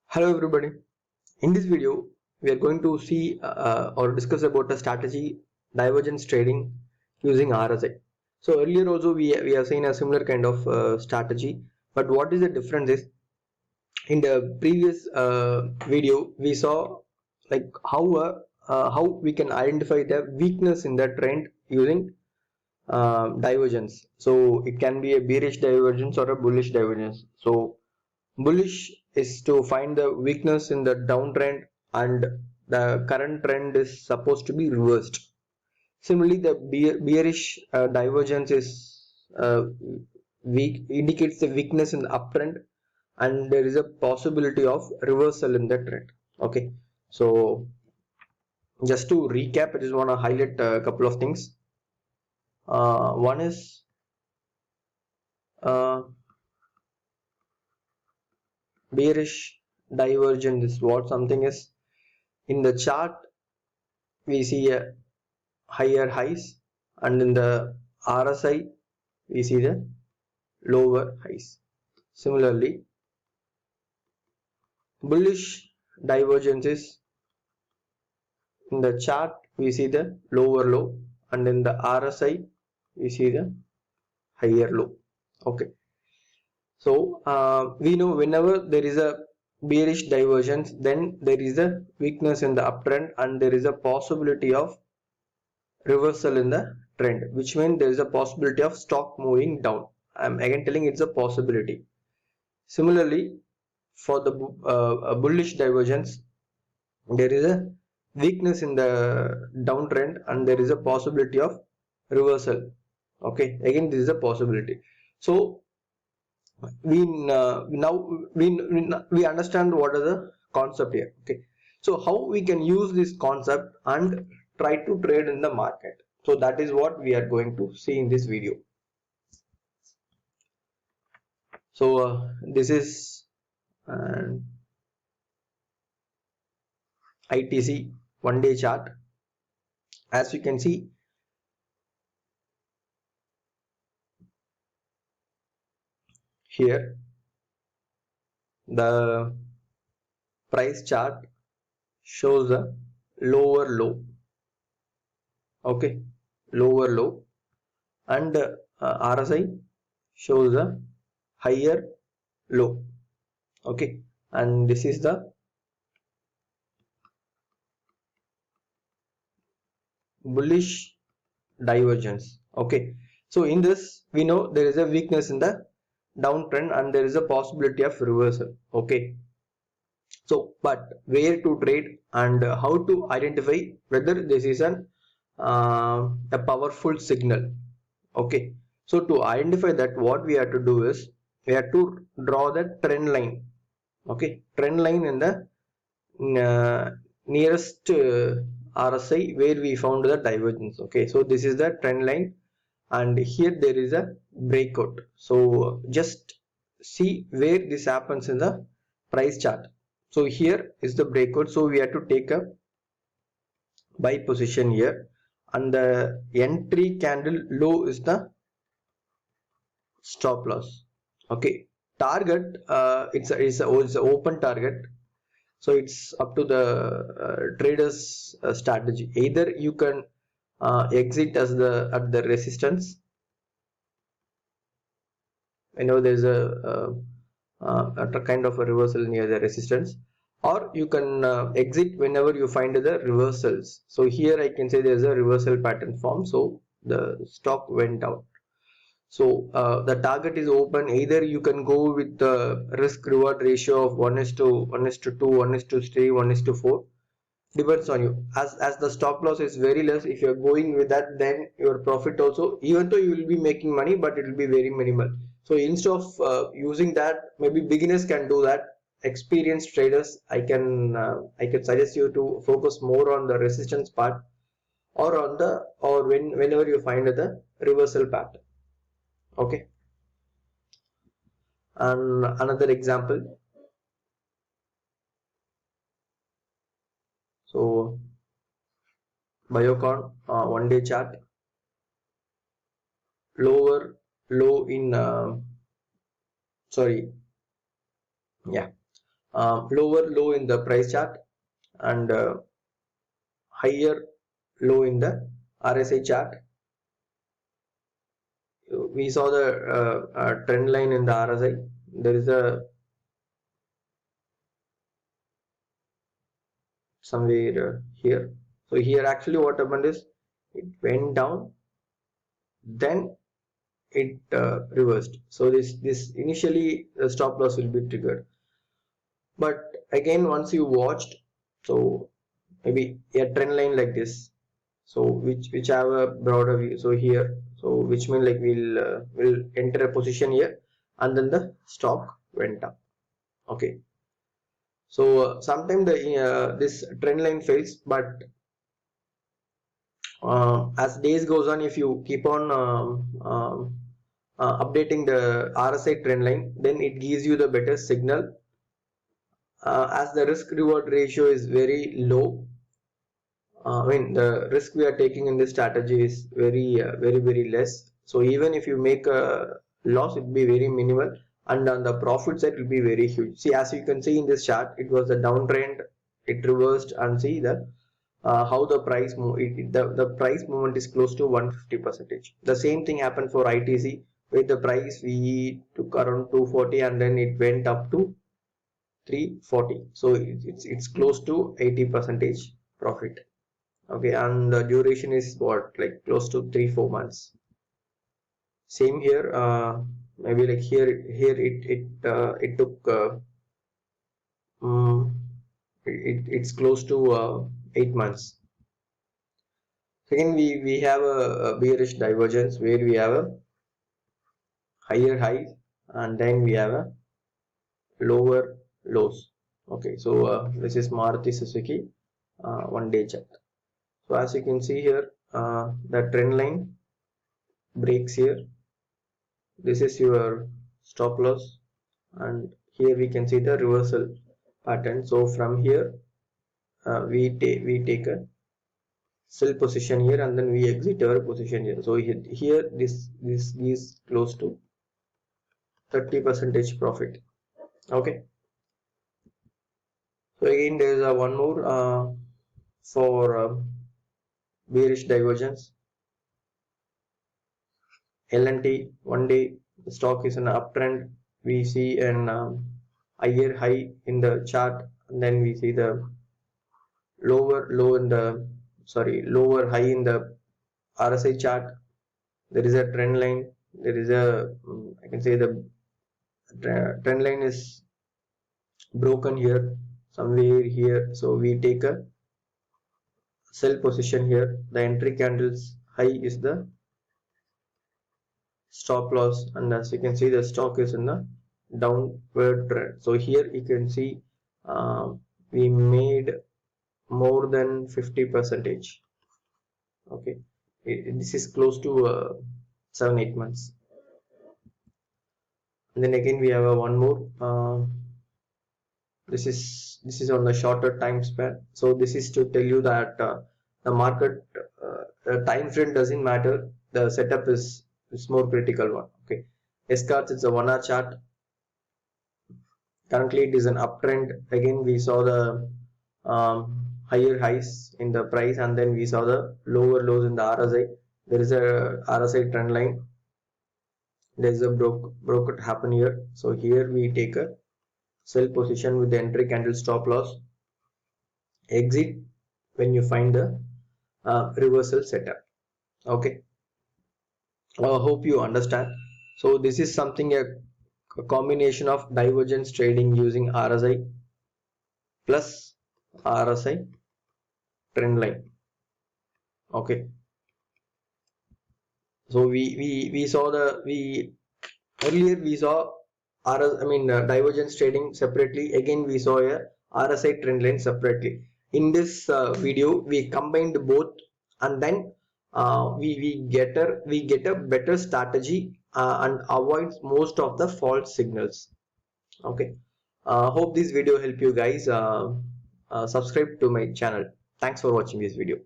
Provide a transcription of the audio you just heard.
Hello everybody. In this video, we are going to see or discuss about a strategy divergence trading using RSI. So earlier also we have seen a similar kind of strategy, but what is the difference is in the previous video we saw like how we can identify the weakness in the trend using divergence. So it can be a bearish divergence or a bullish divergence. So bullish is to find the weakness in the downtrend and the current trend is supposed to be reversed. Similarly, the bearish divergence is weak, indicates the weakness in the uptrend and there is a possibility of reversal in the trend. Okay, so just to recap, I just want to highlight a couple of things. One is uh, bearish divergence is what something is in the chart we see a higher highs and in the RSI we see the lower highs. Similarly, bullish divergence is in the chart we see the lower low and in the RSI we see the higher low. Okay, so we know whenever there is a bearish divergence, then there is a weakness in the uptrend and there is a possibility of reversal in the trend, which means there is a possibility of stock moving down. I'm again telling it's a possibility. Similarly, for the bullish divergence, there is a weakness in the downtrend and there is a possibility of reversal. Okay, again this is a possibility. So we now we understand what is the concept here. Okay, so how we can use this concept and try to trade in the market. So that is what we are going to see in this video. So this is an ITC 1-day chart. As you can see, here the price chart shows a lower low. Okay, lower low, and RSI shows a higher low. Okay, and this is the bullish divergence. Okay, so in this we know there is a weakness in the downtrend and there is a possibility of reversal. Okay, so but where to trade and how to identify whether this is a powerful signal. Okay, so to identify that, what we have to do is we have to draw the trend line. Okay, trend line in the nearest RSI where we found the divergence. Okay, so this is the trend line and here there is a breakout. So just see where this happens in the price chart. So here is the breakout, so we have to take a buy position here and the entry candle low is the stop loss. Okay, target it's a open target, so it's up to the traders strategy. Either you can exit as the at the resistance. I know there's a kind of a reversal near the resistance, or you can exit whenever you find the reversals. So here I can say there's a reversal pattern form, so the stock went out. So the target is open. Either you can go with the risk reward ratio of 1:2, 1:3, 1:4. Depends on you. As the stop loss is very less, if you're going with that, then your profit also, even though you will be making money, but it will be very minimal. So instead of using that, maybe beginners can do that. Experienced traders, I can suggest you to focus more on the resistance part or on the or whenever you find the reversal pattern. Okay, and another example. So Biocon 1-day chart, lower low in sorry, yeah, lower low in the price chart and higher low in the RSI chart. We saw the trend line in the RSI. There is a somewhere here. So here actually what happened is it went down, then it reversed. So this initially the stop loss will be triggered, but again once you watched, so maybe a trend line like this, so which have a broader view, so here, so which means like we'll enter a position here and then the stock went up. Okay, so sometimes the this trend line fails, but as days goes on, if you keep on updating the RSI trend line, then it gives you the better signal. As the risk reward ratio is very low, I mean the risk we are taking in this strategy is very less. So even if you make a loss, it will be very minimal, and on the profit side it will be very huge. See, as you can see in this chart, it was a downtrend, it reversed, and see the how the price move. The price movement is close to 150%. The same thing happened for ITC, where the price we took around 240 and then it went up to 340. So it's close to 80% profit. Okay, and the duration is what, like close to 3-4 months. Same here, maybe like here it took it's close to 8 months. Second, we have a bearish divergence where we have a higher highs and then we have a lower lows. Okay, so this is Maruti Suzuki 1-day chart. So as you can see here, the trend line breaks here. This is your stop loss, and here we can see the reversal pattern. So from here, we take a sell position here and then we exit our position here. So here this is close to 30% profit. Okay. So again there is a one more for bearish divergence. L&T 1-day, the stock is an uptrend. We see an higher high in the chart, and then we see the lower high in the RSI chart. There is a trend line. There is a I can say the trend line is broken here, somewhere here. So we take a sell position here. The entry candles high is the stop loss, and as you can see the stock is in the downward trend. So here you can see we made more than 50%. Okay, this is close to 7-8 months. And then again we have a one more, this is on the shorter time span. So this is to tell you that the market time frame doesn't matter, the setup is more critical one. Okay, Escorts, it's a 1-hour chart. Currently it is an uptrend. Again we saw the higher highs in the price, and then we saw the lower lows in the RSI. There is a RSI trend line. There is a broke happen here. So here we take a sell position with the entry candle stop loss. Exit when you find the reversal setup. Okay, hope you understand. So this is something a combination of divergence trading using RSI plus RSI trend line. Okay, so we saw earlier we saw divergence trading separately. Again we saw a RSI trend line separately. In this video we combined both, and then we get a better strategy and avoids most of the false signals. Okay, hope this video help you guys. Subscribe to my channel. Thanks for watching this video.